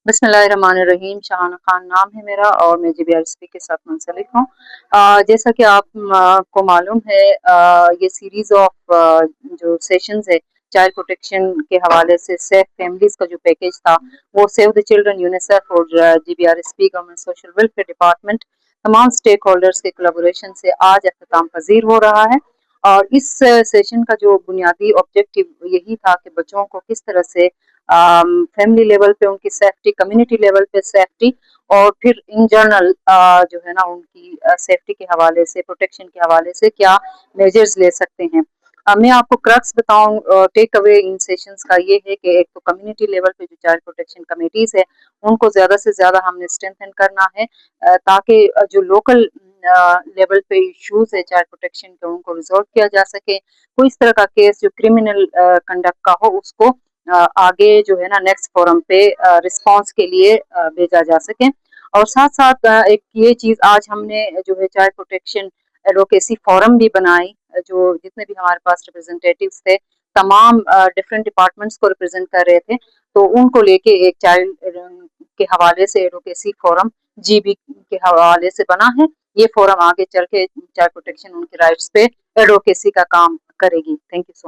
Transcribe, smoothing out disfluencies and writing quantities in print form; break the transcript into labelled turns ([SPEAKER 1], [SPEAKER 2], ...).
[SPEAKER 1] बिस्मिल्लाहिर्रहमानिर्रहीम। शाहाना खान नाम है मेरा और मैं जीबीआरएसपी के साथ मुंसलिक हूँ। जैसा कि आप को मालूम है, ये सीरीज ऑफ जो सेशंस है चाइल्ड प्रोटेक्शन के हवाले से सेफ फैमिलीज का जो पैकेज था वो सेव द चिल्ड्रन, यूनिसेफ और जीबीआरएसपी गवर्नमेंट सोशल वेलफेयर डिपार्टमेंट तमाम स्टेक होल्डर्स के कोलैबोरेशन से आज अख्ताम पजीर हो रहा है। और इस सेशन का जो बुनियादी ऑब्जेक्टिव यही था कि बच्चों को किस तरह से फैमिली लेवल पे उनकी सेफ्टी, कम्युनिटी लेवल पे सेफ्टी और फिर इन जनरल जो है ना उनकी सेफ्टी के हवाले से, प्रोटेक्शन के हवाले से क्या मेजर्स ले सकते हैं। मैं आपको क्रक्स बताऊं, टेक अवे इन सेशंस का ये है कि एक तो कम्युनिटी लेवल पे जो चाइल्ड प्रोटेक्शन कमेटीज है उनको ज़्यादा से ज़्यादा हमने स्ट्रेंथन करना है, ताकि जो लोकल लेवल पे इश्यूज है चाइल्ड प्रोटेक्शन के उनको रिजॉल्व किया जा सके। कोई इस तरह का केस जो क्रिमिनल कंडक्ट का हो उसको आगे जो है ना नेक्स्ट फोरम पे रिस्पांस के लिए भेजा जा सके। और साथ साथ एक ये चीज आज हमने जो है चाइल्ड प्रोटेक्शन एडवोकेसी फोरम भी बनाई, जो जितने भी हमारे पास रिप्रेजेंटेटिव्स थे तमाम डिफरेंट डिपार्टमेंट्स को रिप्रेजेंट कर रहे थे, तो उनको लेके एक चाइल्ड के हवाले से एडवोकेसी फोरम जीबी के हवाले से बना है। ये फोरम आगे चल के चाइल्ड प्रोटेक्शन, उनके राइट्स पे एडवोकेसी का काम करेगी। Thank you so much.